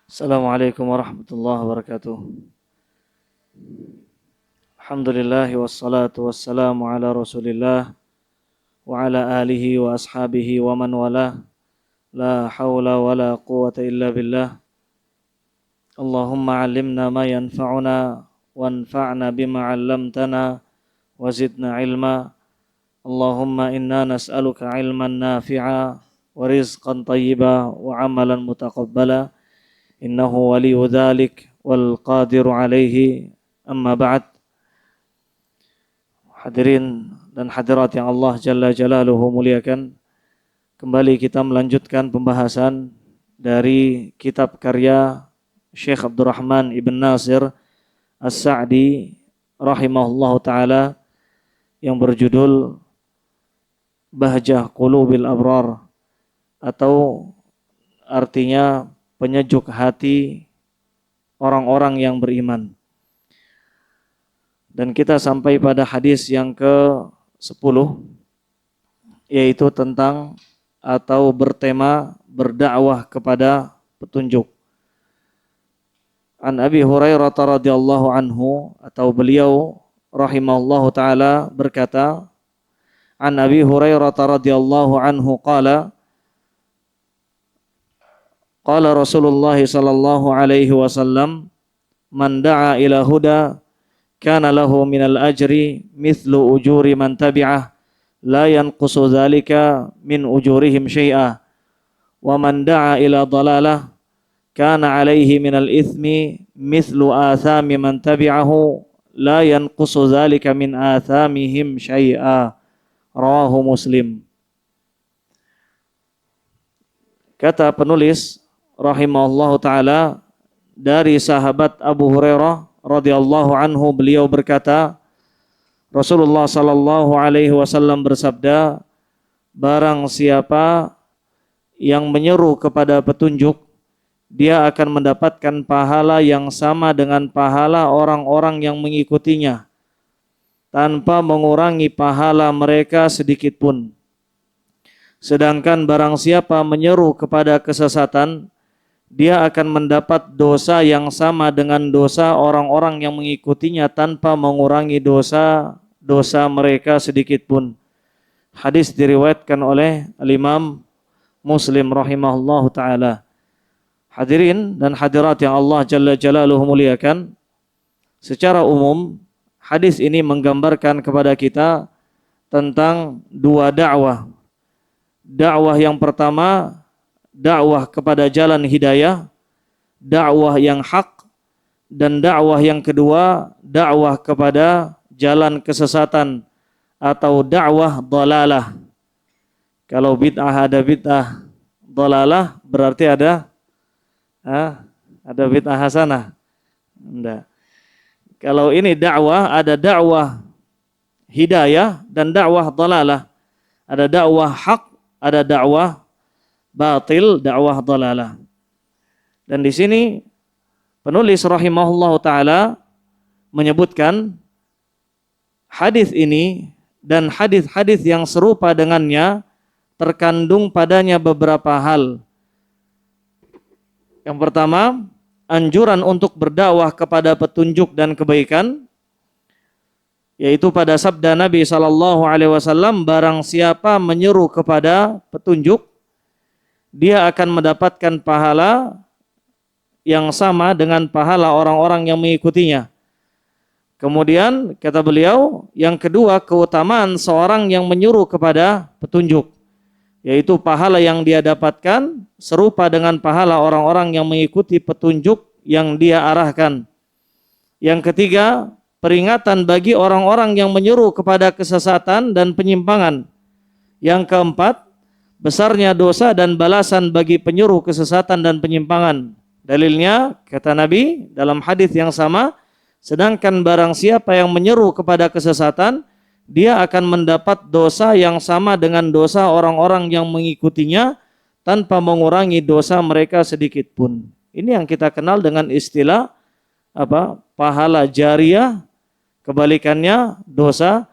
Assalamualaikum warahmatullahi wabarakatuh. Alhamdulillah wassalatu wassalamu ala Rasulillah wa ala alihi wa ashabihi wa man wala. La haula wa la quwata illa billah. Allahumma 'allimna ma yanfa'una wanfa'na bima 'allamtana wa zidna ilma. Allahumma inna nas'aluka ilman nafi'a wa rizqan thayyiba wa 'amalan mutaqabbala. Innahu waliyu dzalik wal qadiru alaihi. Amma ba'd. Hadirin dan hadirat yang Allah Jalla Jalaluhu muliakan, kembali kita melanjutkan pembahasan dari kitab karya Syekh Abdurrahman Ibn Nasir As-Sa'di rahimahullahu ta'ala yang berjudul Bahjah Qulubil Abrar, atau artinya penyejuk hati orang-orang yang beriman. Dan kita sampai pada hadis yang ke-10, yaitu tentang atau bertema berdakwah kepada petunjuk. An Abi Hurairah radhiyallahu anhu, atau beliau rahimahullahu taala berkata, An Abi Hurairah radhiyallahu anhu qala qala Rasulullah sallallahu alaihi wasallam, man da'a ila huda kana lahu minal ajri mithlu ujuri man tabi'ah la yanqusu dzalika min ujurihim syai'a wa man da'a ila dhalalah kana alaihi minal ithmi mithlu athami man tabi'ahu la yanqusu dzalika min athamihim syai'a. Rawahu Muslim. Kata penulis rahimahullahu taala, dari sahabat Abu Hurairah radhiyallahu anhu, beliau berkata, Rasulullah sallallahu alaihi wasallam bersabda, barang siapa yang menyeru kepada petunjuk, dia akan mendapatkan pahala yang sama dengan pahala orang-orang yang mengikutinya, tanpa mengurangi pahala mereka sedikit pun. Sedangkan barang siapa menyeru kepada kesesatan, dia akan mendapat dosa yang sama dengan dosa orang-orang yang mengikutinya tanpa mengurangi dosa mereka sedikit pun. Hadis diriwayatkan oleh Al-Imam Muslim rahimahullahu ta'ala. Hadirin dan hadirat yang Allah Jalla Jalaluhu muliakan, secara umum hadis ini menggambarkan kepada kita tentang dua dakwah. Dakwah yang pertama, dakwah kepada jalan hidayah, dakwah yang hak, dan dakwah yang kedua, dakwah kepada jalan kesesatan atau dakwah dhalalah. Kalau bid'ah ada bid'ah dhalalah, berarti ada bid'ah hasanah. Enggak. Kalau ini dakwah, ada dakwah hidayah dan dakwah dhalalah. Ada dakwah hak, ada dakwah batil, dakwah dhalalah. Dan di sini penulis rahimahullahu taala menyebutkan hadis ini dan hadis-hadis yang serupa dengannya terkandung padanya beberapa hal. Yang pertama, anjuran untuk berdakwah kepada petunjuk dan kebaikan, yaitu pada sabda Nabi sallallahu alaihi wasallam, barang siapa menyeru kepada petunjuk, dia akan mendapatkan pahala yang sama dengan pahala orang-orang yang mengikutinya. Kemudian kata beliau, yang kedua, keutamaan seorang yang menyuruh kepada petunjuk, yaitu pahala yang dia dapatkan serupa dengan pahala orang-orang yang mengikuti petunjuk yang dia arahkan. Yang ketiga, peringatan bagi orang-orang yang menyuruh kepada kesesatan dan penyimpangan. Yang keempat, besarnya dosa dan balasan bagi penyuruh kesesatan dan penyimpangan. Dalilnya, kata Nabi dalam hadis yang sama, sedangkan barang siapa yang menyeru kepada kesesatan, dia akan mendapat dosa yang sama dengan dosa orang-orang yang mengikutinya tanpa mengurangi dosa mereka sedikit pun. Ini yang kita kenal dengan istilah pahala jariyah, kebalikannya dosa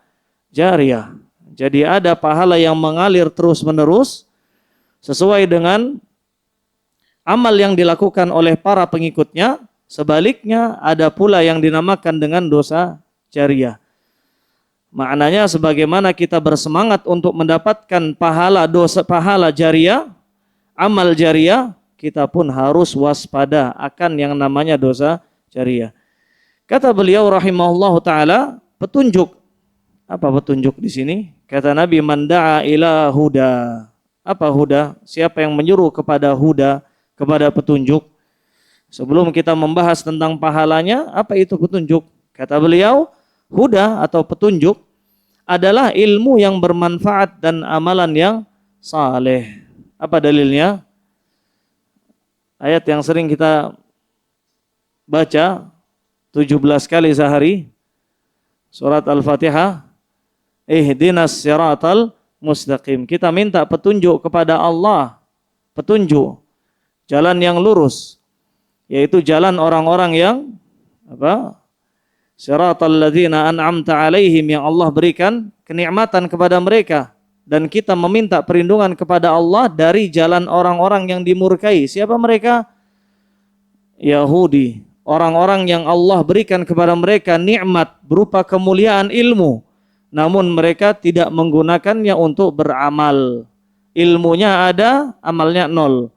jariyah. Jadi ada pahala yang mengalir terus-menerus sesuai dengan amal yang dilakukan oleh para pengikutnya. Sebaliknya ada pula yang dinamakan dengan dosa jariah. Maknanya sebagaimana kita bersemangat untuk mendapatkan pahala jariah, amal jariah, kita pun harus waspada akan yang namanya dosa jariah. Kata beliau rahimahullahu taala, petunjuk. Apa petunjuk di sini? Kata Nabi, man da'a ila huda. Apa huda? Siapa yang menyuruh kepada huda, kepada petunjuk? Sebelum kita membahas tentang pahalanya, apa itu petunjuk? Kata beliau, huda atau petunjuk adalah ilmu yang bermanfaat dan amalan yang saleh. Apa dalilnya? Ayat yang sering kita baca 17 kali sehari, surat Al-Fatihah, ihdinas siratal mustaqim. Kita minta petunjuk kepada Allah, petunjuk jalan yang lurus, yaitu jalan orang-orang yang apa? Siratal ladzina an'amta alaihim, yang Allah berikan kenikmatan kepada mereka, dan kita meminta perlindungan kepada Allah dari jalan orang-orang yang dimurkai. Siapa mereka? Yahudi, orang-orang yang Allah berikan kepada mereka nikmat berupa kemuliaan ilmu, namun mereka tidak menggunakannya untuk beramal. Ilmunya ada, amalnya nol.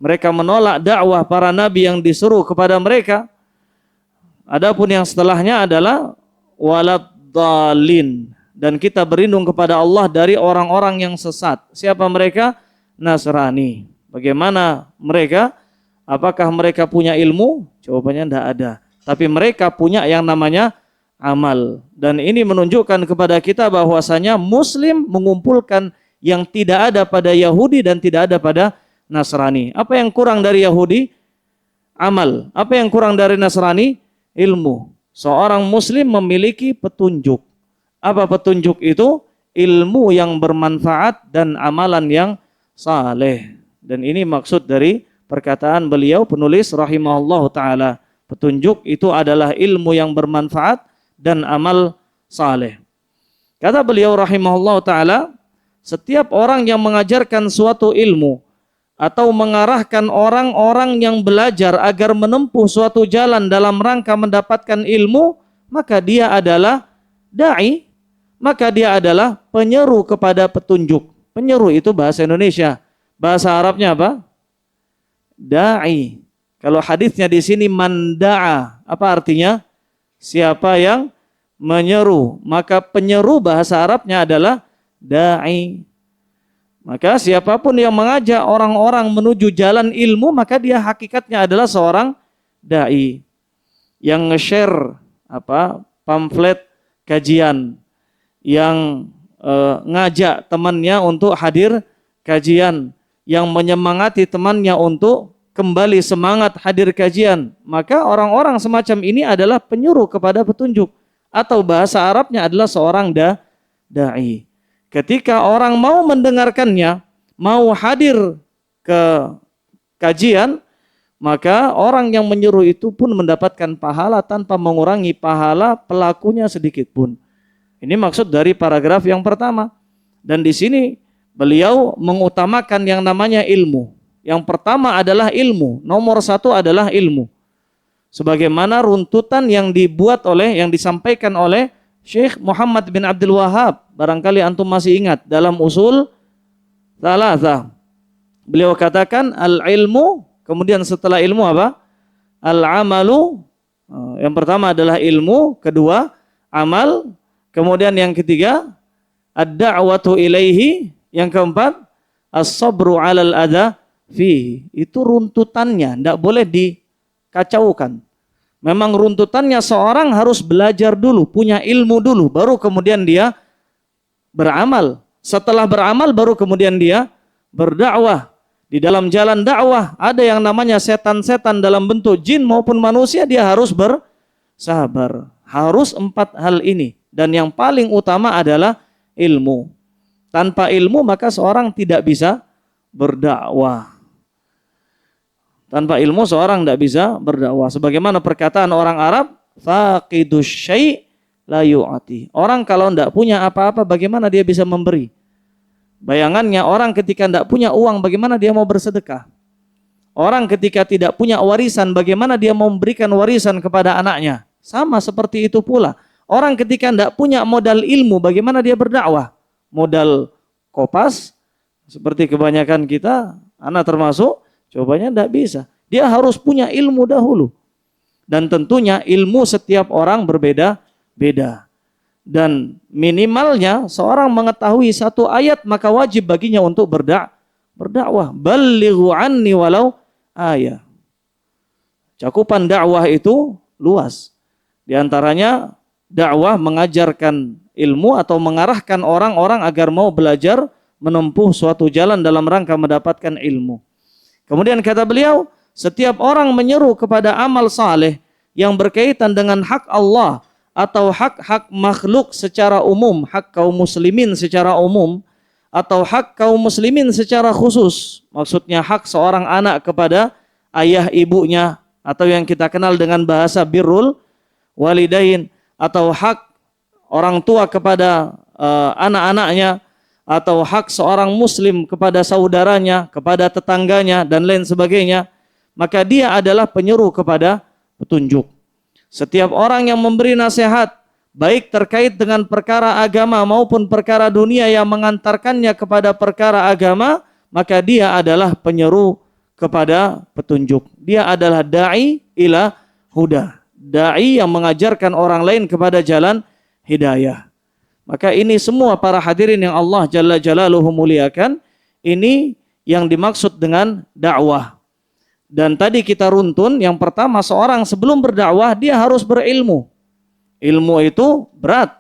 Mereka menolak dakwah para nabi yang disuruh kepada mereka. Adapun yang setelahnya adalah waladhdallin, dan kita berlindung kepada Allah dari orang-orang yang sesat. Siapa mereka? Nasrani. Bagaimana mereka? Apakah mereka punya ilmu? Jawabannya tidak ada. Tapi mereka punya yang namanya amal. Dan ini menunjukkan kepada kita bahwasanya Muslim mengumpulkan yang tidak ada pada Yahudi dan tidak ada pada Nasrani. Apa yang kurang dari Yahudi? Amal. Apa yang kurang dari Nasrani? Ilmu. Seorang Muslim memiliki petunjuk. Apa petunjuk itu? Ilmu yang bermanfaat dan amalan yang saleh. Dan ini maksud dari perkataan beliau penulis rahimahullah ta'ala. Petunjuk itu adalah ilmu yang bermanfaat dan amal saleh. Kata beliau rahimahullah ta'ala, setiap orang yang mengajarkan suatu ilmu atau mengarahkan orang-orang yang belajar agar menempuh suatu jalan dalam rangka mendapatkan ilmu, maka dia adalah da'i, maka dia adalah penyeru kepada petunjuk. Penyeru itu bahasa Indonesia. Bahasa Arabnya apa? Da'i. Kalau hadisnya di sini manda'a, apa artinya? Siapa yang menyeru. Maka penyeru bahasa Arabnya adalah da'i. Maka siapapun yang mengajak orang-orang menuju jalan ilmu, maka dia hakikatnya adalah seorang da'i yang nge-share pamflet kajian, yang ngajak temannya untuk hadir kajian, yang menyemangati temannya untuk kembali semangat hadir kajian. Maka orang-orang semacam ini adalah penyuruh kepada petunjuk, atau bahasa Arabnya adalah seorang da'i. Ketika orang mau mendengarkannya, mau hadir ke kajian, maka orang yang menyuruh itu pun mendapatkan pahala tanpa mengurangi pahala pelakunya sedikit pun. Ini maksud dari paragraf yang pertama. Dan di sini beliau mengutamakan yang namanya ilmu. Yang pertama adalah ilmu, nomor satu adalah ilmu. Sebagaimana runtutan yang disampaikan oleh Syekh Muhammad bin Abdul Wahab, barangkali antum masih ingat, dalam usul Tsalatsa. Beliau katakan al-ilmu, kemudian setelah ilmu apa? Al-amalu. Yang pertama adalah ilmu, kedua amal, kemudian yang ketiga ad-da'watu ilaihi, yang keempat as-sabru 'alal adza fihi. Itu runtutannya, tidak boleh dikacaukan. Memang runtutannya seorang harus belajar dulu, punya ilmu dulu, baru kemudian dia beramal. Setelah beramal baru kemudian dia berdakwah. Di dalam jalan dakwah ada yang namanya setan-setan dalam bentuk jin maupun manusia, dia harus bersabar. Harus 4 hal ini. Dan yang paling utama adalah ilmu. Tanpa ilmu maka seorang tidak bisa berdakwah. Tanpa ilmu seorang tidak bisa berdakwah. Sebagaimana perkataan orang Arab, faqidus syai' la yu'ati. Orang kalau tidak punya apa-apa, bagaimana dia bisa memberi? Bayangannya orang ketika tidak punya uang, bagaimana dia mau bersedekah? Orang ketika tidak punya warisan, bagaimana dia memberikan warisan kepada anaknya? Sama seperti itu pula. Orang ketika tidak punya modal ilmu, bagaimana dia berdakwah? Modal kopas, seperti kebanyakan kita, anak termasuk, cobanya tidak bisa. Dia harus punya ilmu dahulu. Dan tentunya ilmu setiap orang berbeda-beda. Dan minimalnya seorang mengetahui satu ayat, maka wajib baginya untuk berdakwah. Ballighu anni walau ayat. Cakupan dakwah itu luas. Di antaranya dakwah mengajarkan ilmu atau mengarahkan orang-orang agar mau belajar menempuh suatu jalan dalam rangka mendapatkan ilmu. Kemudian kata beliau, setiap orang menyeru kepada amal saleh yang berkaitan dengan hak Allah atau hak-hak makhluk secara umum, hak kaum muslimin secara umum, atau hak kaum muslimin secara khusus. Maksudnya hak seorang anak kepada ayah ibunya, atau yang kita kenal dengan bahasa birrul walidain, atau hak orang tua kepada anak-anaknya, atau hak seorang muslim kepada saudaranya, kepada tetangganya, dan lain sebagainya. Maka dia adalah penyeru kepada petunjuk. Setiap orang yang memberi nasihat, baik terkait dengan perkara agama maupun perkara dunia yang mengantarkannya kepada perkara agama, maka dia adalah penyeru kepada petunjuk. Dia adalah da'i ila huda. Da'i yang mengajarkan orang lain kepada jalan hidayah. Maka ini semua para hadirin yang Allah Jalla Jalaluhu muliakan, ini yang dimaksud dengan dakwah. Dan tadi kita runtun, yang pertama seorang sebelum berdakwah dia harus berilmu. Ilmu itu berat.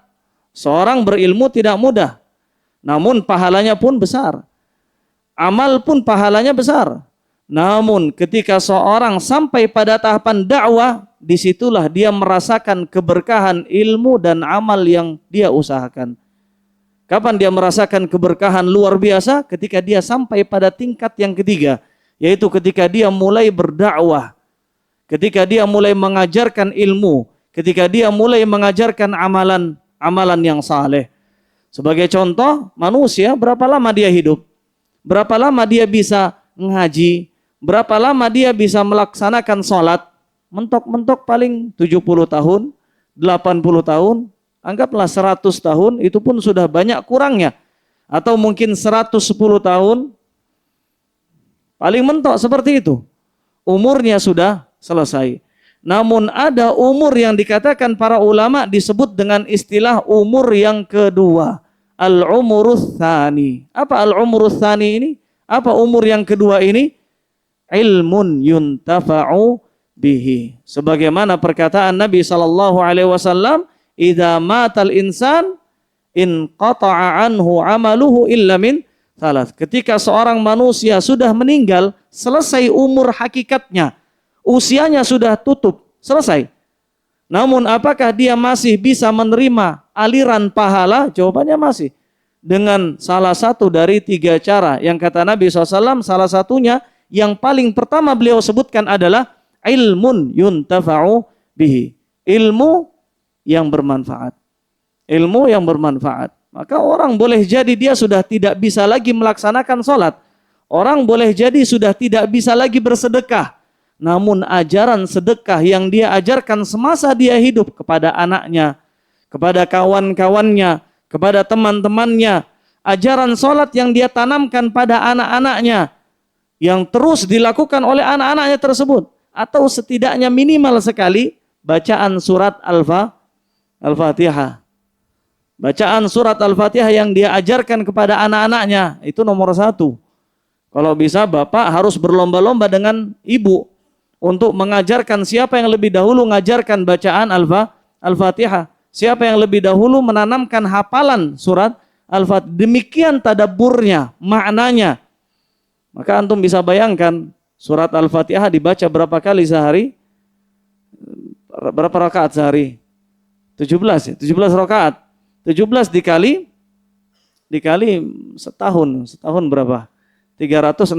Seorang berilmu tidak mudah. Namun pahalanya pun besar. Amal pun pahalanya besar. Namun ketika seorang sampai pada tahapan dakwah, disitulah dia merasakan keberkahan ilmu dan amal yang dia usahakan. Kapan dia merasakan keberkahan luar biasa? Ketika dia sampai pada tingkat yang ketiga, yaitu ketika dia mulai berdakwah, ketika dia mulai mengajarkan ilmu, ketika dia mulai mengajarkan amalan yang saleh. Sebagai contoh, manusia berapa lama dia hidup? Berapa lama dia bisa ngaji? Berapa lama dia bisa melaksanakan sholat? Mentok-mentok paling 70 tahun, 80 tahun, anggaplah 100 tahun, itu pun sudah banyak kurangnya. Atau mungkin 110 tahun, paling mentok seperti itu. Umurnya sudah selesai. Namun ada umur yang dikatakan para ulama disebut dengan istilah umur yang kedua. Al-umurus tsani. Apa al-umurus tsani ini? Apa umur yang kedua ini? Ilmun yuntafa'u bihi. Sebagaimana perkataan Nabi SAW, idza matal insan inqata'a anhu amaluhu illa min salas. Ketika seorang manusia sudah meninggal, selesai umur hakikatnya, usianya sudah tutup, selesai. Namun apakah dia masih bisa menerima aliran pahala? Jawabannya masih. Dengan salah satu dari 3 cara. Yang kata Nabi SAW, salah satunya yang paling pertama beliau sebutkan adalah ilmun yuntafa'u bihi. Ilmu yang bermanfaat. Ilmu yang bermanfaat. Maka orang boleh jadi dia sudah tidak bisa lagi melaksanakan sholat. Orang boleh jadi sudah tidak bisa lagi bersedekah. Namun ajaran sedekah yang dia ajarkan semasa dia hidup kepada anaknya, kepada kawan-kawannya, kepada teman-temannya, ajaran sholat yang dia tanamkan pada anak-anaknya, yang terus dilakukan oleh anak-anaknya tersebut, atau setidaknya minimal sekali bacaan surat Al-Fatihah. Bacaan surat Al-Fatihah yang dia ajarkan kepada anak-anaknya, itu nomor 1. Kalau bisa bapak harus berlomba-lomba dengan ibu untuk mengajarkan siapa yang lebih dahulu mengajarkan bacaan Al-Fatihah. Siapa yang lebih dahulu menanamkan hafalan surat Al-Fatihah. Demikian tadabburnya, maknanya. Maka antum bisa bayangkan surat Al-Fatihah dibaca berapa kali sehari? Berapa rakaat sehari? 17 ya, 17 rakaat. 17 dikali setahun. Setahun berapa? 365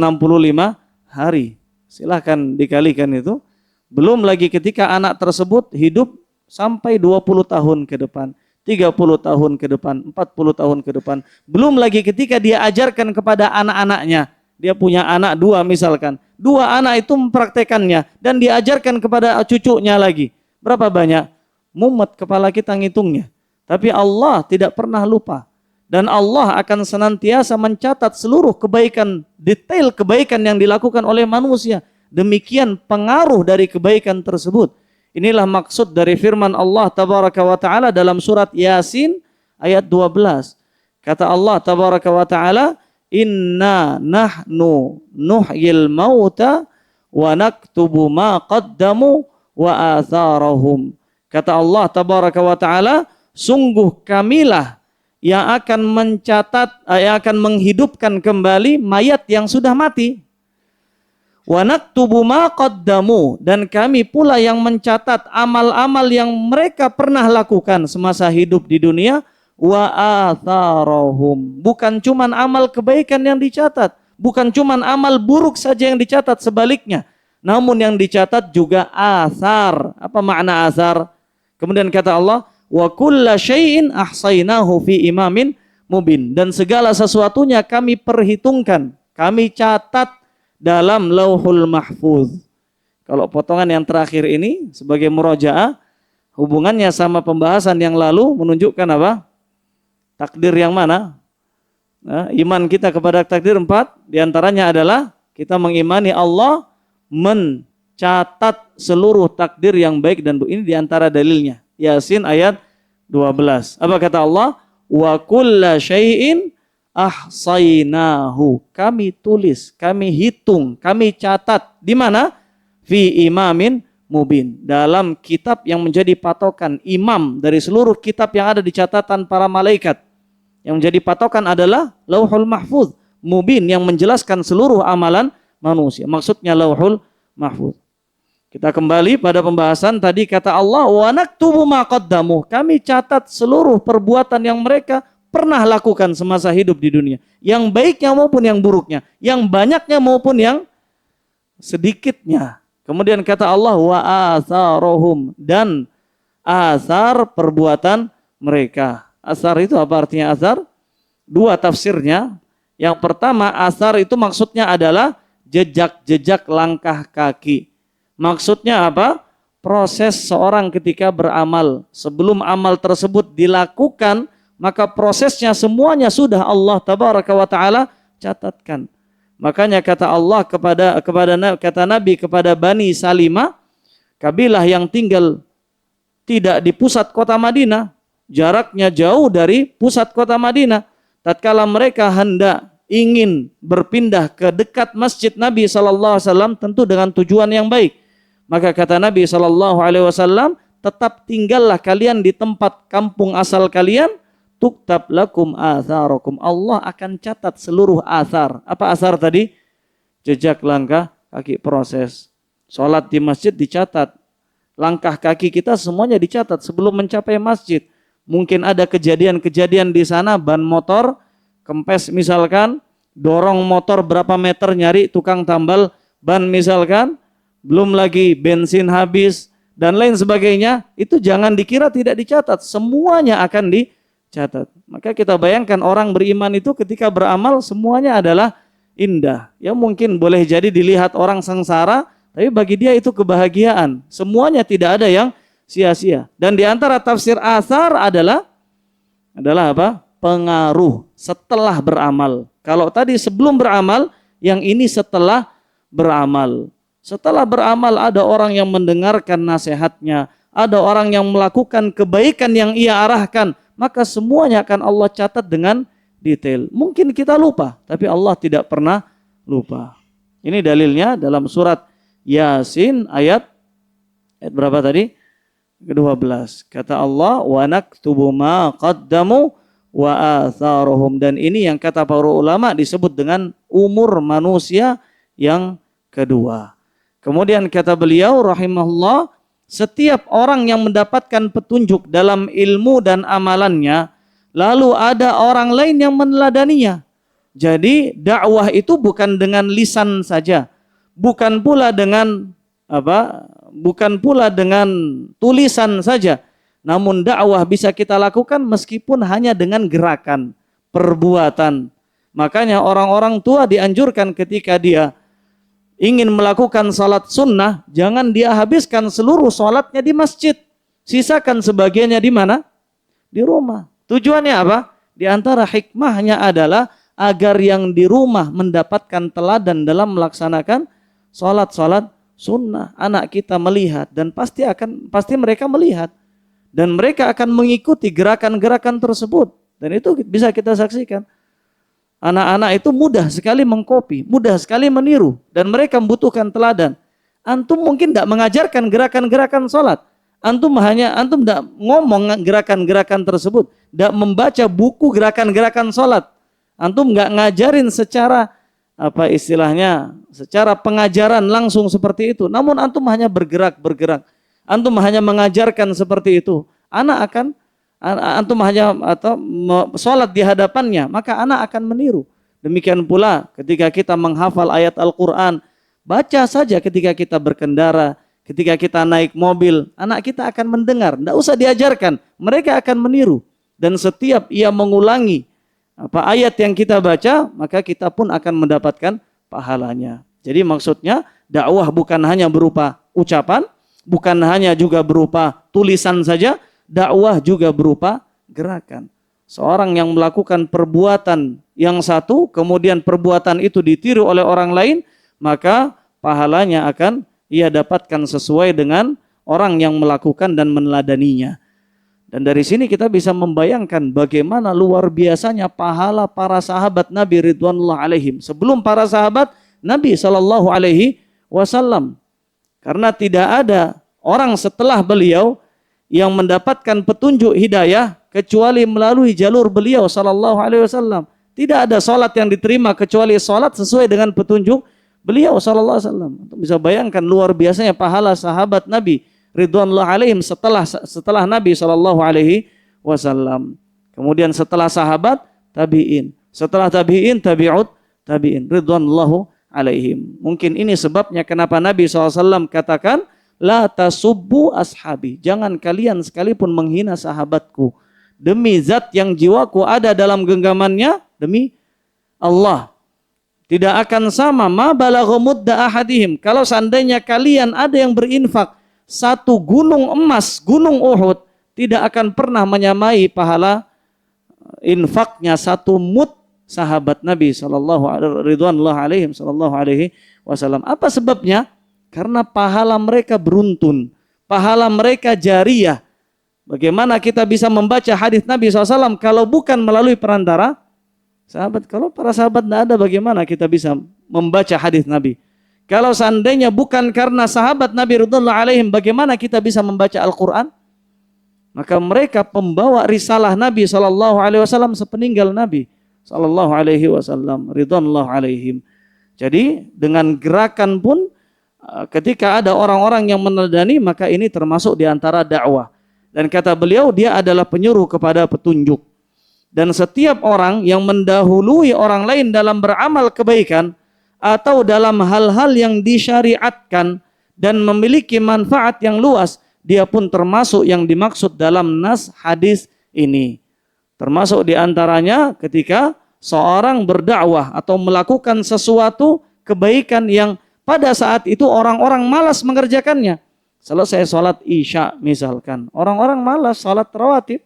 hari. Silahkan dikalikan itu. Belum lagi ketika anak tersebut hidup sampai 20 tahun ke depan, 30 tahun ke depan, 40 tahun ke depan. Belum lagi ketika dia ajarkan kepada anak-anaknya. dia punya anak 2 misalkan. 2 anak itu mempraktekannya dan diajarkan kepada cucunya lagi. Berapa banyak? Mumet kepala kita ngitungnya. Tapi Allah tidak pernah lupa. Dan Allah akan senantiasa mencatat seluruh kebaikan, detail kebaikan yang dilakukan oleh manusia. Demikian pengaruh dari kebaikan tersebut. Inilah maksud dari firman Allah Tabaraka wa Ta'ala dalam surat Yasin ayat 12. Kata Allah Tabaraka wa Ta'ala, Inna nahnu nuhyil mauta wa naktubu ma qaddamu wa atharahum. Kata Allah Tabaraka wa Ta'ala, sungguh kamilah yang akan mencatat, yang akan menghidupkan kembali mayat yang sudah mati. Wa naktubu ma qaddamu, dan kami pula yang mencatat amal-amal yang mereka pernah lakukan semasa hidup di dunia. Wa atharahum, bukan cuman amal kebaikan yang dicatat, bukan cuman amal buruk saja yang dicatat, sebaliknya. Namun yang dicatat juga athar. Apa makna athar? Kemudian kata Allah, wa kulla syai'in ahsainahu fi imamin mubin, dan segala sesuatunya kami perhitungkan, kami catat dalam Lauhul Mahfuz. Kalau potongan yang terakhir ini sebagai murajaah, hubungannya sama pembahasan yang lalu menunjukkan apa? Takdir yang mana? Nah, iman kita kepada takdir 4, diantaranya adalah kita mengimani Allah mencatat seluruh takdir yang baik dan buruk. Ini diantara dalilnya. Yasin ayat 12. Apa kata Allah? Wa kulla syai'in ahsainahu. Kami tulis, kami hitung, kami catat. Di mana? Fi imamin mubin. Dalam kitab yang menjadi patokan, imam dari seluruh kitab yang ada di catatan para malaikat. Yang menjadi patokan adalah Lauhul Mahfuz, mubin, yang menjelaskan seluruh amalan manusia. Maksudnya Lauhul Mahfuz. Kita kembali pada pembahasan tadi, kata Allah, wa naktubu ma qaddamu. Kami catat seluruh perbuatan yang mereka pernah lakukan semasa hidup di dunia. Yang baiknya maupun yang buruknya. Yang banyaknya maupun yang sedikitnya. Kemudian kata Allah, wa atharohum, dan athar perbuatan mereka. Athar itu apa artinya athar? 2 tafsirnya. Yang pertama, athar itu maksudnya adalah jejak-jejak langkah kaki. Maksudnya apa? Proses seorang ketika beramal. Sebelum amal tersebut dilakukan, maka prosesnya semuanya sudah Allah Tabaraka wa Ta'ala catatkan. Makanya kata Allah kata Nabi kepada Bani Salimah, kabilah yang tinggal tidak di pusat kota Madinah, jaraknya jauh dari pusat kota Madinah. Tatkala mereka hendak ingin berpindah ke dekat masjid Nabi SAW, tentu dengan tujuan yang baik. Maka kata Nabi SAW, tetap tinggallah kalian di tempat kampung asal kalian, tuktab lakum atharakum. Allah akan catat seluruh athar. Apa athar tadi? Jejak langkah kaki, proses. Sholat di masjid dicatat. Langkah kaki kita semuanya dicatat sebelum mencapai masjid. Mungkin ada kejadian-kejadian di sana, ban motor kempes misalkan, dorong motor berapa meter nyari tukang tambal ban misalkan, belum lagi bensin habis dan lain sebagainya, itu jangan dikira tidak dicatat, semuanya akan dicatat. Maka kita bayangkan orang beriman itu ketika beramal semuanya adalah indah. Ya mungkin boleh jadi dilihat orang sengsara, tapi bagi dia itu kebahagiaan. Semuanya tidak ada yang sia-sia. Dan di antara tafsir athar adalah apa? Pengaruh setelah beramal. Kalau tadi sebelum beramal, yang ini setelah beramal. Setelah beramal ada orang yang mendengarkan nasihatnya, ada orang yang melakukan kebaikan yang ia arahkan, maka semuanya akan Allah catat dengan detail. Mungkin kita lupa, tapi Allah tidak pernah lupa. Ini dalilnya dalam surat Yasin ayat berapa tadi? Ke-12. Kata Allah, wa naktubu ma qaddamu wa atharuhum, dan ini yang kata para ulama disebut dengan umur manusia yang kedua. Kemudian kata beliau rahimahullah, setiap orang yang mendapatkan petunjuk dalam ilmu dan amalannya, lalu ada orang lain yang meneladaninya. Jadi dakwah itu bukan dengan lisan saja, bukan pula dengan bukan pula dengan tulisan saja, namun dakwah bisa kita lakukan meskipun hanya dengan gerakan, perbuatan. Makanya orang-orang tua dianjurkan ketika dia ingin melakukan salat sunnah, jangan dia habiskan seluruh salatnya di masjid. Sisakan sebagiannya di mana? Di rumah. Tujuannya apa? Di antara hikmahnya adalah agar yang di rumah mendapatkan teladan dalam melaksanakan salat-salat sunnah. Anak kita melihat dan pasti mereka melihat dan mereka akan mengikuti gerakan-gerakan tersebut. Dan itu bisa kita saksikan. Anak-anak itu mudah sekali mengkopi, mudah sekali meniru, dan mereka membutuhkan teladan. Antum mungkin tidak mengajarkan gerakan-gerakan sholat. Antum tidak ngomong gerakan-gerakan tersebut, tidak membaca buku gerakan-gerakan sholat. Antum nggak ngajarin secara secara pengajaran langsung seperti itu. Namun antum hanya bergerak. Antum hanya mengajarkan seperti itu. Antum hanya sholat di hadapannya, maka anak akan meniru. Demikian pula ketika kita menghafal ayat Al-Quran, baca saja ketika kita berkendara, ketika kita naik mobil, anak kita akan mendengar, tidak usah diajarkan, mereka akan meniru. Dan setiap ia mengulangi ayat yang kita baca, maka kita pun akan mendapatkan pahalanya. Jadi maksudnya dakwah bukan hanya berupa ucapan, bukan hanya juga berupa tulisan saja, dakwah juga berupa gerakan. Seorang yang melakukan perbuatan yang satu, kemudian perbuatan itu ditiru oleh orang lain, maka pahalanya akan ia dapatkan sesuai dengan orang yang melakukan dan meneladaninya. Dan dari sini kita bisa membayangkan bagaimana luar biasanya pahala para sahabat Nabi ridwanullah alaihim. Sebelum para sahabat Nabi SAW. Karena tidak ada orang setelah beliau yang mendapatkan petunjuk hidayah kecuali melalui jalur beliau SAW. Tidak ada salat yang diterima kecuali salat sesuai dengan petunjuk beliau SAW. Bisa bayangkan luar biasanya pahala sahabat Nabi ridwanullah alaihim setelah Nabi SAW. Kemudian setelah sahabat tabi'in, setelah tabi'in tabi'in ridwanullahu alaihim. Mungkin ini sebabnya kenapa Nabi SAW katakan, la tasubbu ashabi, jangan kalian sekalipun menghina sahabatku. Demi zat yang jiwaku ada dalam genggamannya, demi Allah, tidak akan sama ma balagha mudda ahadihim. Kalau seandainya kalian ada yang berinfak satu gunung emas, gunung Uhud, tidak akan pernah menyamai pahala infaknya satu mud sahabat Nabi sallallahu alaihi wasallam. Apa sebabnya? Karena pahala mereka beruntun, pahala mereka jariyah. Bagaimana kita bisa membaca hadis Nabi SAW kalau bukan melalui perantara sahabat? Kalau para sahabat tidak ada, bagaimana kita bisa membaca hadis Nabi? Kalau seandainya bukan karena sahabat Nabi radhiyallahu alaihim, bagaimana kita bisa membaca Al-Quran? Maka mereka pembawa risalah Nabi SAW sepeninggal Nabi SAW radhiyallahu alaihim. Jadi dengan gerakan pun, ketika ada orang-orang yang meneladani, maka ini termasuk di antara dakwah. Dan kata beliau, dia adalah penyuruh kepada petunjuk. Dan setiap orang yang mendahului orang lain dalam beramal kebaikan atau dalam hal-hal yang disyariatkan dan memiliki manfaat yang luas, dia pun termasuk yang dimaksud dalam nas hadis ini. Termasuk di antaranya ketika seorang berdakwah atau melakukan sesuatu kebaikan yang pada saat itu orang-orang malas mengerjakannya. Selesai sholat isya misalkan, orang-orang malas sholat rawatib.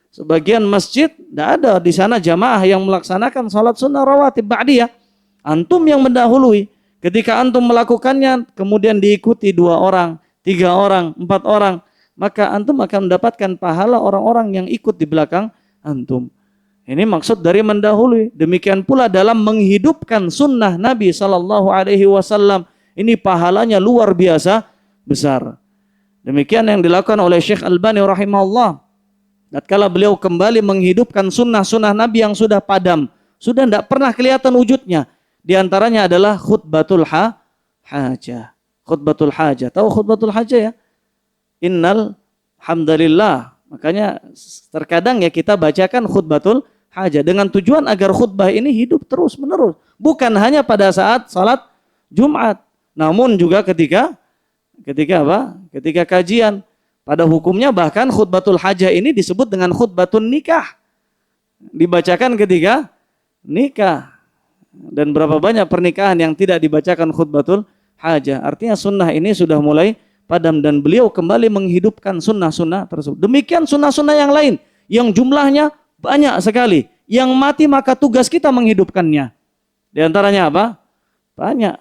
Sebagian masjid tidak ada di sana jamaah yang melaksanakan sholat sunnah rawatib ba'diyah. Antum yang mendahului. Ketika antum melakukannya, kemudian diikuti 2 orang, 3 orang, 4 orang, maka antum akan mendapatkan pahala orang-orang yang ikut di belakang antum. Ini maksud dari mendahului. Demikian pula dalam menghidupkan sunnah Nabi SAW. Ini pahalanya luar biasa besar. Demikian yang dilakukan oleh Syekh Albani rahimahullah. Tatkala beliau kembali menghidupkan sunnah-sunnah Nabi yang sudah padam, sudah tidak pernah kelihatan wujudnya. Di antaranya adalah khutbatul hajah. Khutbatul hajah. Tahu khutbatul hajah ya? Innal hamdalillah. Makanya terkadang ya kita bacakan khutbatul hajah dengan tujuan agar khutbah ini hidup terus menerus. Bukan hanya pada saat salat Jumat, namun juga ketika kajian. Pada hukumnya bahkan khutbatul hajah ini disebut dengan khutbatun nikah. Dibacakan ketika nikah. Dan berapa banyak pernikahan yang tidak dibacakan khutbatul hajah. Artinya sunnah ini sudah mulai padam dan beliau kembali menghidupkan sunnah-sunnah tersebut. Demikian sunnah-sunnah yang lain yang jumlahnya banyak sekali. Yang mati maka tugas kita menghidupkannya. Di antaranya apa? Banyak.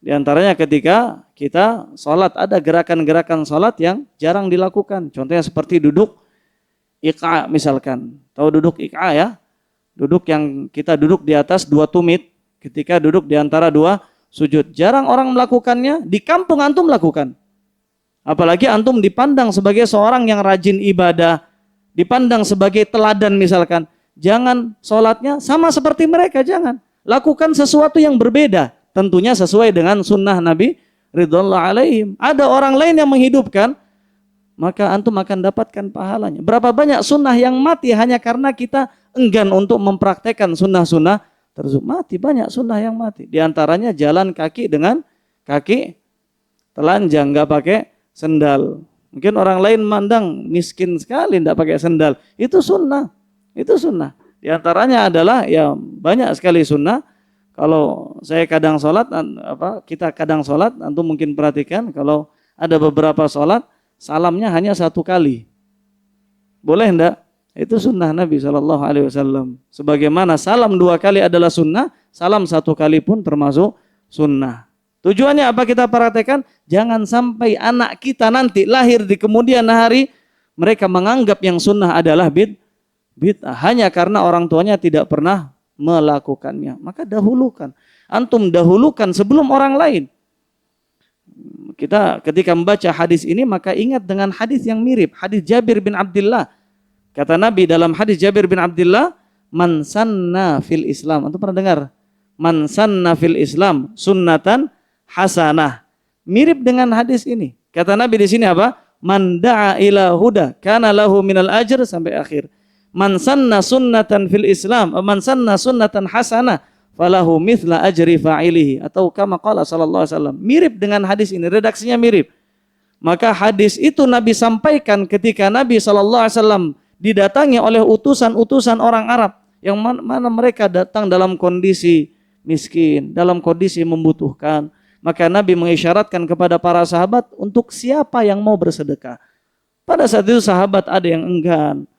Di antaranya ketika kita sholat, ada gerakan-gerakan sholat yang jarang dilakukan. Contohnya seperti duduk iqa misalkan. Tahu duduk iqa ya? Duduk yang kita duduk di atas 2 tumit. Ketika duduk di antara 2 sujud. Jarang orang melakukannya, di kampung antum lakukan. Apalagi antum dipandang sebagai seorang yang rajin ibadah. Dipandang sebagai teladan misalkan. Jangan sholatnya sama seperti mereka, jangan. Lakukan sesuatu yang berbeda. Tentunya sesuai dengan sunnah Nabi ridwanullah alaihim. Ada orang lain yang menghidupkan, maka antum akan dapatkan pahalanya. Berapa banyak sunnah yang mati hanya karena kita enggan untuk mempraktekkan sunnah-sunnah tersebut. Mati, banyak sunnah yang mati. Di antaranya jalan kaki dengan kaki telanjang, nggak pakai sendal. Mungkin orang lain mandang miskin sekali tidak pakai sendal. Itu sunnah. Itu sunnah. Di antaranya adalah ya banyak sekali sunnah. Kalau saya kadang sholat, kita kadang sholat, antum mungkin perhatikan kalau ada beberapa sholat, salamnya hanya 1 kali. Boleh enggak? Itu sunnah Nabi SAW. Sebagaimana salam 2 kali adalah sunnah, salam 1 kali pun termasuk sunnah. Tujuannya apa kita perhatikan? Jangan sampai anak kita nanti lahir di kemudian hari, mereka menganggap yang sunnah adalah bid'ah hanya karena orang tuanya tidak pernah melakukannya. Maka dahulukan. Antum dahulukan sebelum orang lain. Kita ketika membaca hadis ini maka ingat dengan hadis yang mirip. Hadis Jabir bin Abdullah. Kata Nabi dalam hadis Jabir bin Abdullah, man sanna fil Islam. Antum pernah dengar? Man sanna fil Islam sunnatan hasanah. Mirip dengan hadis ini. Kata Nabi di sini apa? Man da'a ila huda kana lahu minal ajr sampai akhir. Man sanna sunnatan fil Islam, man sanna sunnatan hasanah falahu mithla ajri fa'ilihi, atau kama qala sallallahu alaihi wasallam. Mirip dengan hadis ini, redaksinya mirip. Maka hadis itu Nabi sampaikan ketika Nabi sallallahu alaihi wasallam didatangi oleh utusan-utusan orang Arab yang mana mereka datang dalam kondisi miskin, dalam kondisi membutuhkan. Maka Nabi mengisyaratkan kepada para sahabat untuk siapa yang mau bersedekah. Pada saat itu sahabat ada yang enggan,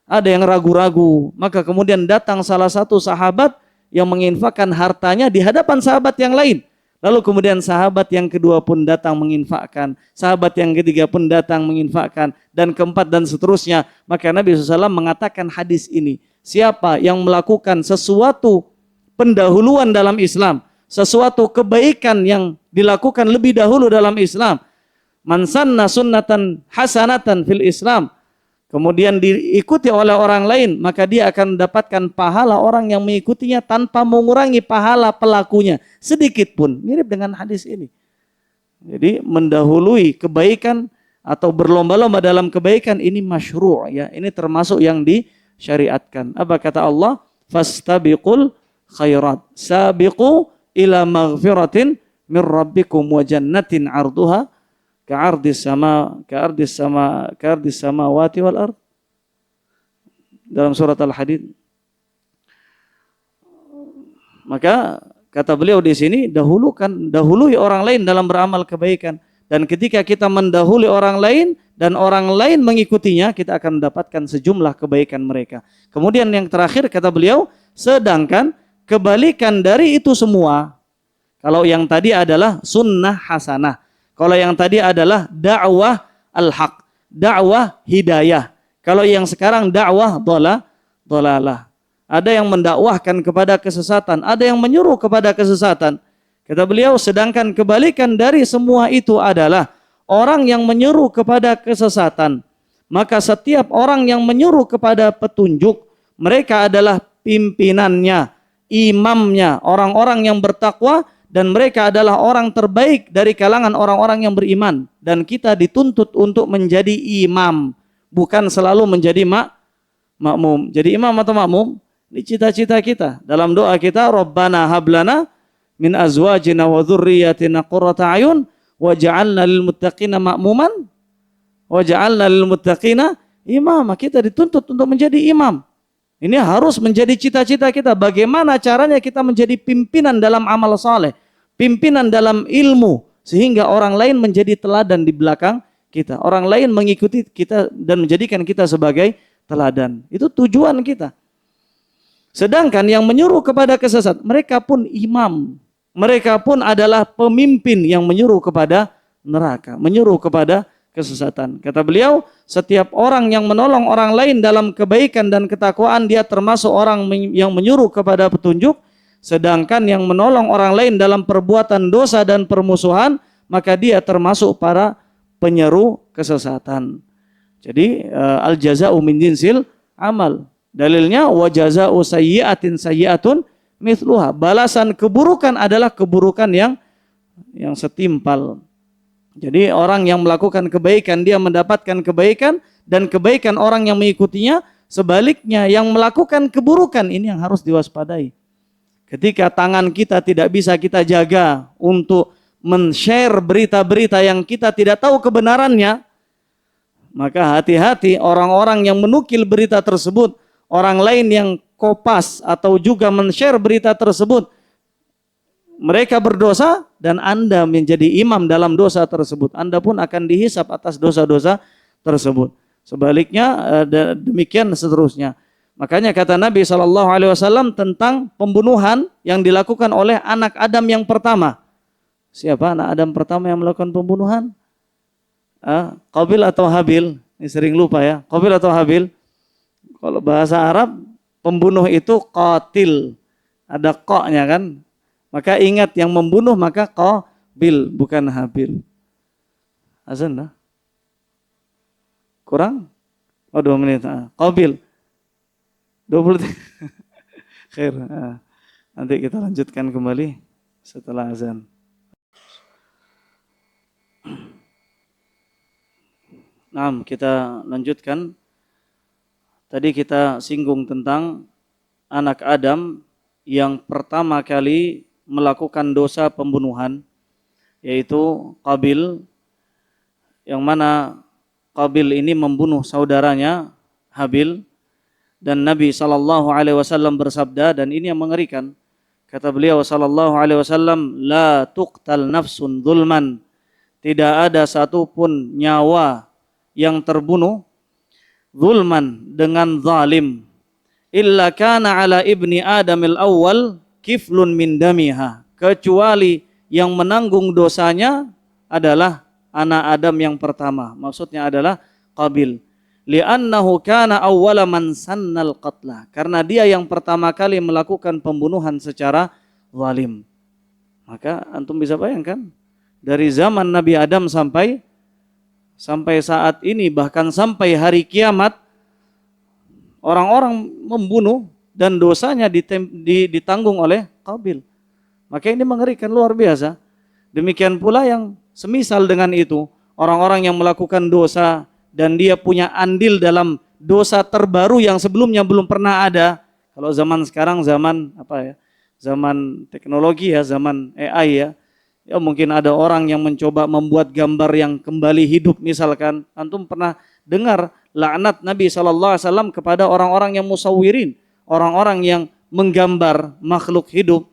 ada yang ragu-ragu. Maka kemudian datang salah satu sahabat yang menginfakkan hartanya di hadapan sahabat yang lain. Lalu kemudian sahabat yang kedua pun datang menginfakkan. Sahabat yang ketiga pun datang menginfakkan. Dan keempat dan seterusnya. Maka Nabi SAW mengatakan hadis ini. Siapa yang melakukan sesuatu pendahuluan dalam Islam, sesuatu kebaikan yang dilakukan lebih dahulu dalam Islam, man sanna sunnatan hasanatan fil Islam, kemudian diikuti oleh orang lain, maka dia akan mendapatkan pahala orang yang mengikutinya tanpa mengurangi pahala pelakunya sedikit pun. Mirip dengan hadis ini. Jadi mendahului kebaikan atau berlomba-lomba dalam kebaikan ini masyru', ya. Ini termasuk yang disyariatkan. Apa kata Allah? Fastabiqul khairat. Sabiqu ila maghfiratin min rabbikum wa jannatin 'arduha ka'ardis samawati wal ard, dalam surat Al-Hadid. Maka kata beliau di sini, dahului orang lain dalam beramal kebaikan. Dan ketika kita mendahului orang lain dan orang lain mengikutinya, kita akan mendapatkan sejumlah kebaikan mereka. Kemudian yang terakhir kata beliau, sedangkan kebalikan dari itu semua, kalau yang tadi adalah sunnah hasanah, kalau yang tadi adalah dakwah al-haq, dakwah hidayah. Kalau yang sekarang dakwah dhalalah. Ada yang mendakwahkan kepada kesesatan, ada yang menyuruh kepada kesesatan. Kata beliau, sedangkan kebalikan dari semua itu adalah orang yang menyuruh kepada kesesatan. Maka setiap orang yang menyuruh kepada petunjuk, mereka adalah pimpinannya, imamnya, orang-orang yang bertakwa, dan mereka adalah orang terbaik dari kalangan orang-orang yang beriman. Dan kita dituntut untuk menjadi imam, bukan selalu menjadi makmum. Jadi imam atau makmum, ini cita-cita kita. Dalam doa kita, Rabbana hablana min azwajina wa dzurriyyatina qurrata a'yun waj'alna lil muttaqina ma'muman waj'alna lil muttaqina imama. Kita dituntut untuk menjadi imam. Ini harus menjadi cita-cita kita. Bagaimana caranya kita menjadi pimpinan dalam amal saleh, pimpinan dalam ilmu, sehingga orang lain menjadi teladan di belakang kita. Orang lain mengikuti kita dan menjadikan kita sebagai teladan. Itu tujuan kita. Sedangkan yang menyuruh kepada kesesatan, mereka pun imam. Mereka pun adalah pemimpin yang menyuruh kepada neraka, menyuruh kepada kesesatan. Kata beliau, setiap orang yang menolong orang lain dalam kebaikan dan ketakwaan, dia termasuk orang yang menyuruh kepada petunjuk. Sedangkan yang menolong orang lain dalam perbuatan dosa dan permusuhan, maka dia termasuk para penyeru kesesatan. Jadi al jaza'u min jinsil amal. Dalilnya wa jaza'u sayyi'atin sayyi'atun mithluha. Balasan keburukan adalah keburukan yang setimpal. Jadi orang yang melakukan kebaikan dia mendapatkan kebaikan, dan kebaikan orang yang mengikutinya. Sebaliknya yang melakukan keburukan ini yang harus diwaspadai. Ketika tangan kita tidak bisa kita jaga untuk men-share berita-berita yang kita tidak tahu kebenarannya, maka hati-hati orang-orang yang menukil berita tersebut, orang lain yang kopas atau juga men-share berita tersebut, mereka berdosa dan Anda menjadi imam dalam dosa tersebut. Anda pun akan dihisap atas dosa-dosa tersebut. Sebaliknya demikian seterusnya. Makanya kata Nabi SAW tentang pembunuhan yang dilakukan oleh anak Adam yang pertama. Siapa anak Adam pertama yang melakukan pembunuhan? Qabil atau Habil? Ini sering lupa ya. Qabil atau Habil? Kalau bahasa Arab, pembunuh itu qatil. Ada qa-nya kan? Maka ingat yang membunuh maka Qabil, bukan Habil. Azan lah. Kurang? 2 menit. Qabil. 20 khair. Nanti kita lanjutkan kembali setelah azan. Nah, kita lanjutkan. Tadi kita singgung tentang anak Adam yang pertama kali melakukan dosa pembunuhan, yaitu Qabil, yang mana Qabil ini membunuh saudaranya Habil. Dan Nabi SAW bersabda, dan ini yang mengerikan, kata beliau SAW, la tuqtal nafsun zulman, tidak ada satupun nyawa yang terbunuh zulman dengan zalim, illa kana ala ibni adamil awal kiflun min damiha, kecuali yang menanggung dosanya adalah anak Adam yang pertama, maksudnya adalah Qabil. Li'annahu kana awwala man sannal qatla, karena dia yang pertama kali melakukan pembunuhan secara zalim. Maka antum bisa bayangkan dari zaman Nabi Adam sampai saat ini, bahkan sampai hari kiamat, orang-orang membunuh dan dosanya ditanggung oleh Qabil. Maka ini mengerikan luar biasa. Demikian pula yang semisal dengan itu, orang-orang yang melakukan dosa dan dia punya andil dalam dosa terbaru yang sebelumnya belum pernah ada. Kalau zaman sekarang zaman zaman teknologi ya, zaman AI ya. Ya mungkin ada orang yang mencoba membuat gambar yang kembali hidup misalkan. Antum pernah dengar laknat Nabi SAW kepada orang-orang yang musawwirin, orang-orang yang menggambar makhluk hidup.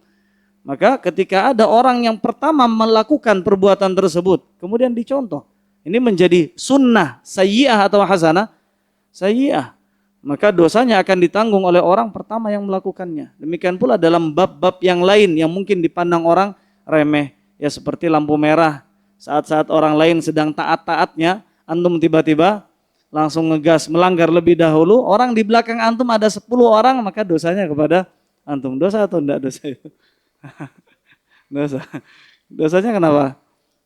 Maka ketika ada orang yang pertama melakukan perbuatan tersebut, kemudian dicontoh, ini menjadi sunnah sayyi'ah atau hasanah sayyi'ah, maka dosanya akan ditanggung oleh orang pertama yang melakukannya. Demikian pula dalam bab-bab yang lain yang mungkin dipandang orang remeh, ya seperti lampu merah. Saat-saat orang lain sedang taat-taatnya, antum tiba-tiba langsung ngegas melanggar lebih dahulu, orang di belakang antum ada 10 orang, maka dosanya kepada antum. Dosa atau enggak dosa itu? Dosa. Dosanya kenapa?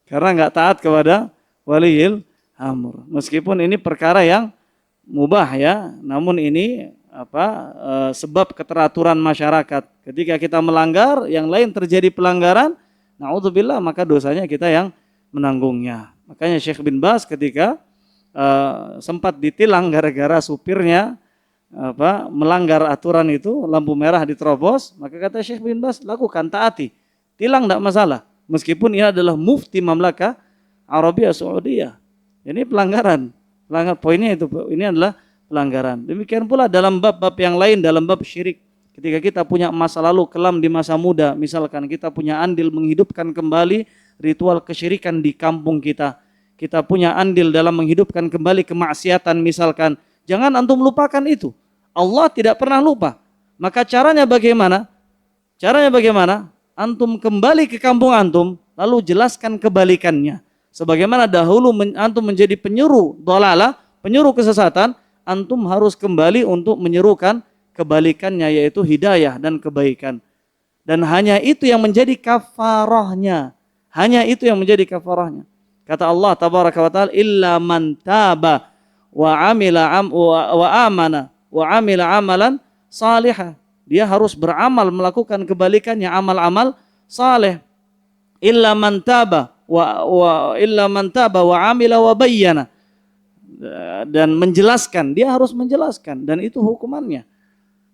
Karena enggak taat kepada waliyil amr. Meskipun ini perkara yang mubah ya, namun ini sebab keteraturan masyarakat. Ketika kita melanggar, yang lain terjadi pelanggaran, na'udzubillah, maka dosanya kita yang menanggungnya. Makanya Syekh bin Baz ketika sempat ditilang gara-gara supirnya melanggar aturan itu, lampu merah diterobos, maka kata Syekh bin Baz, lakukan, taati, tilang tidak masalah, meskipun ini adalah mufti Mamlakah Arabia Saudiyah. Ini pelanggaran poinnya itu, ini adalah pelanggaran. Demikian pula dalam bab-bab yang lain, dalam bab syirik. Ketika kita punya masa lalu kelam di masa muda, misalkan kita punya andil menghidupkan kembali ritual kesyirikan di kampung kita. Kita punya andil dalam menghidupkan kembali kemaksiatan misalkan. Jangan antum lupakan itu. Allah tidak pernah lupa. Maka caranya bagaimana? Caranya bagaimana? Antum kembali ke kampung antum, lalu jelaskan kebalikannya. Sebagaimana dahulu antum menjadi penyuruh dhalalah, penyuruh kesesatan, antum harus kembali untuk menyerukan kebalikannya, yaitu hidayah dan kebaikan. Dan hanya itu yang menjadi kafarahnya. Hanya itu yang menjadi kafarahnya. Kata Allah tabaraka wa ta'ala, illa man taba wa amana wa amila amalan salihah. Dia harus beramal, melakukan kebalikannya, amal-amal saleh. Illa man taba wa amila wa bayyana. Dan menjelaskan, dia harus menjelaskan, dan itu hukumannya.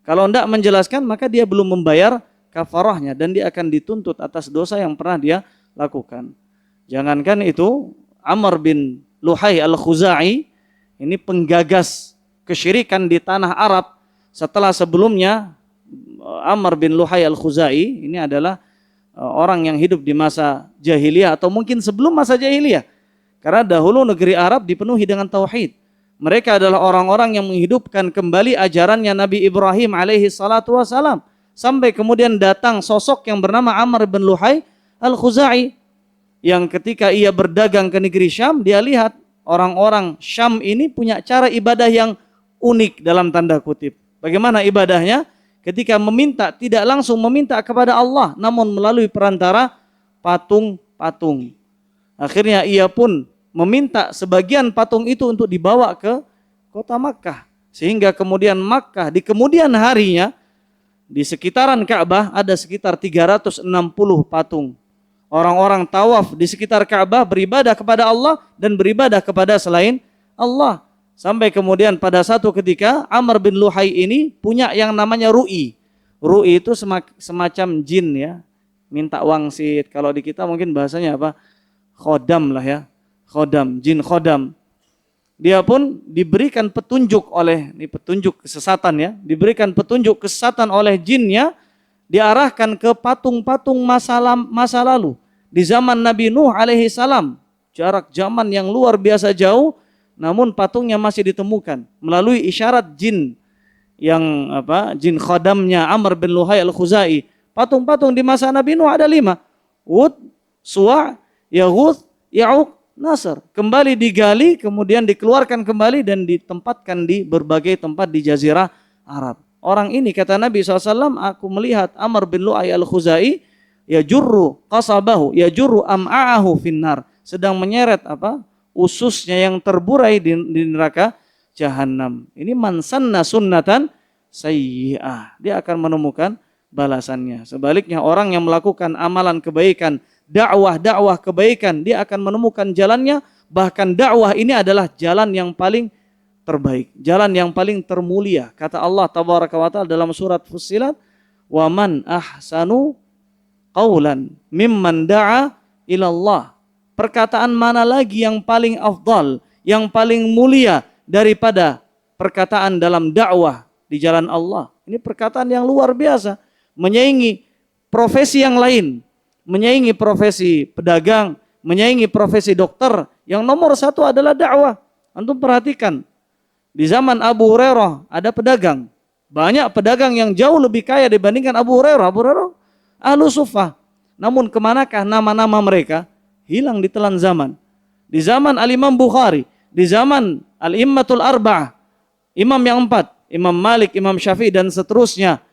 Kalau tidak menjelaskan, maka dia belum membayar kafarahnya dan dia akan dituntut atas dosa yang pernah dia lakukan. Jangankan itu, Amr bin Luhai al-Khuzai, ini penggagas kesyirikan di tanah Arab. Setelah sebelumnya Amr bin Luhai al-Khuzai ini adalah orang yang hidup di masa jahiliyah atau mungkin sebelum masa jahiliyah. Karena dahulu negeri Arab dipenuhi dengan tauhid. Mereka adalah orang-orang yang menghidupkan kembali ajarannya Nabi Ibrahim alaihi salatu wassalam. Sampai kemudian datang sosok yang bernama Amr bin Luhai al-Khuzai. Yang ketika ia berdagang ke negeri Syam, dia lihat orang-orang Syam ini punya cara ibadah yang unik dalam tanda kutip. Bagaimana ibadahnya? Ketika meminta, tidak langsung meminta kepada Allah, namun melalui perantara patung-patung. Akhirnya ia pun meminta sebagian patung itu untuk dibawa ke kota Makkah. Sehingga kemudian Makkah di kemudian harinya di sekitaran Ka'bah ada sekitar 360 patung. Orang-orang tawaf di sekitar Ka'bah beribadah kepada Allah dan beribadah kepada selain Allah. Sampai kemudian pada satu ketika Amr bin Luhai ini punya yang namanya ru'i. Ru'i itu semacam jin ya. Minta wangsit. Kalau di kita mungkin bahasanya apa? Khodam lah ya. Khodam, jin khodam. Dia pun diberikan petunjuk oleh, ini petunjuk kesesatan ya. Diberikan petunjuk kesesatan oleh jinnya. Diarahkan ke patung-patung masa lalu. Di zaman Nabi Nuh alaihi salam. Jarak zaman yang luar biasa jauh. Namun patungnya masih ditemukan melalui isyarat jin yang jin khodamnya Amr bin Luhai al-Khuzai. Patung-patung di masa Nabi Nuh ada 5. Wud, Suwa', Yaghuth, Ya'uq, Nasr. Kembali digali, kemudian dikeluarkan kembali dan ditempatkan di berbagai tempat di Jazirah Arab. Orang ini kata Nabi SAW, aku melihat Amr bin Luhai al-Khuzai yajurru qasabahu, yajurru am'a'ahu finnar, sedang menyeret ususnya yang terburai di neraka jahanam. Ini man sanna sunnatan sayyi'ah. Dia akan menemukan balasannya. Sebaliknya orang yang melakukan amalan kebaikan, dakwah kebaikan, dia akan menemukan jalannya. Bahkan dakwah ini adalah jalan yang paling terbaik, jalan yang paling termulia. Kata Allah tabaraka wa ta'ala dalam surat Fussilat, "Wa man ahsanu qawlan mimman da'a ilallah." Perkataan mana lagi yang paling afdal, yang paling mulia daripada perkataan dalam dakwah di jalan Allah. Ini perkataan yang luar biasa, menyaingi profesi yang lain, menyaingi profesi pedagang, menyaingi profesi dokter. Yang nomor satu adalah dakwah. Antum perhatikan, di zaman Abu Hurairah ada pedagang. Banyak pedagang yang jauh lebih kaya dibandingkan Abu Hurairah. Abu Hurairah ahlu suffah. Namun kemanakah nama-nama mereka? Hilang ditelan zaman. Di zaman Al-Imam Bukhari, di zaman Al-Immatul Arba'ah, imam yang 4, Imam Malik, Imam Syafi'i dan seterusnya.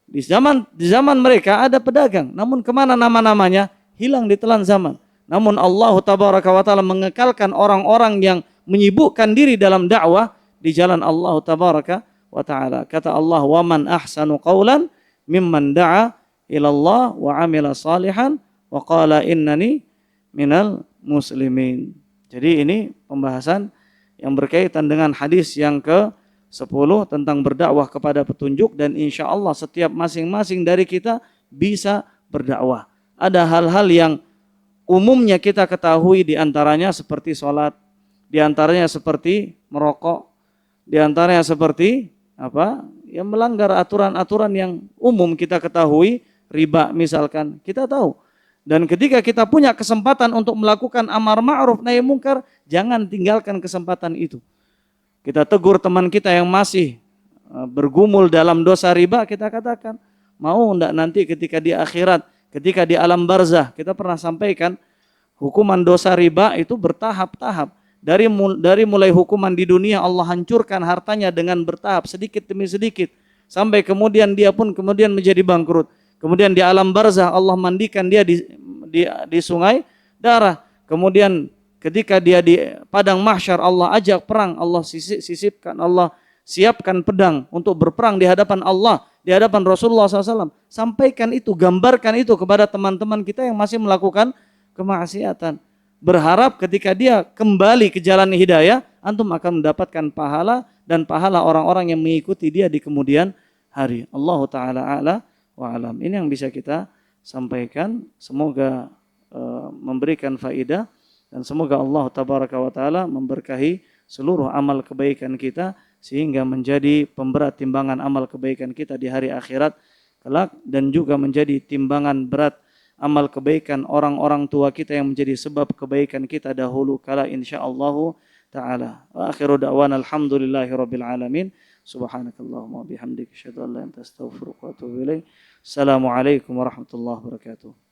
Di zaman mereka ada pedagang, namun kemana nama-namanya? Hilang ditelan zaman. Namun Allah tabaraka wa ta'ala mengekalkan orang-orang yang menyibukkan diri dalam dakwah di jalan Allah tabaraka wa ta'ala. Kata Allah, "Wa man ahsanu qawlan mimman da'a ilallah wa amila salihan wa qala innani minal muslimin." Jadi ini pembahasan yang berkaitan dengan hadis yang ke-10 tentang berdakwah kepada petunjuk, dan insya Allah setiap masing-masing dari kita bisa berdakwah. Ada hal-hal yang umumnya kita ketahui, diantaranya seperti sholat, diantaranya seperti merokok, Di antaranya seperti apa? Yang melanggar aturan-aturan yang umum kita ketahui, riba misalkan, kita tahu. Dan ketika kita punya kesempatan untuk melakukan amar ma'ruf nahi mungkar, jangan tinggalkan kesempatan itu. Kita tegur teman kita yang masih bergumul dalam dosa riba, kita katakan, mau enggak nanti ketika di akhirat, ketika di alam barzah, kita pernah sampaikan, hukuman dosa riba itu bertahap-tahap. Dari mulai hukuman di dunia, Allah hancurkan hartanya dengan bertahap, sedikit demi sedikit. Sampai kemudian dia pun kemudian menjadi bangkrut. Kemudian di alam barzah, Allah mandikan dia di sungai darah. Kemudian ketika dia di padang mahsyar, Allah ajak perang, Allah sisipkan, Allah siapkan pedang untuk berperang di hadapan Allah, di hadapan Rasulullah SAW. Sampaikan itu, gambarkan itu kepada teman-teman kita yang masih melakukan kemaksiatan. Berharap ketika dia kembali ke jalan hidayah, antum akan mendapatkan pahala dan pahala orang-orang yang mengikuti dia di kemudian hari. Allah Ta'ala a'la wa alam. Ini yang bisa kita sampaikan. Semoga memberikan faidah dan semoga Allah Tabaraka wa Ta'ala memberkahi seluruh amal kebaikan kita sehingga menjadi pemberat timbangan amal kebaikan kita di hari akhirat kelak dan juga menjadi timbangan berat amal kebaikan orang-orang tua kita yang menjadi sebab kebaikan kita dahulu kala insyaallah ta'ala. Wa akhiru da'wana alhamdulillahi rabbil alamin. Subhanakallahumma bihamdika asyhadu an la ilaha illa anta astaghfiruka wa atubu ilaik. Assalamualaikum warahmatullahi wabarakatuh.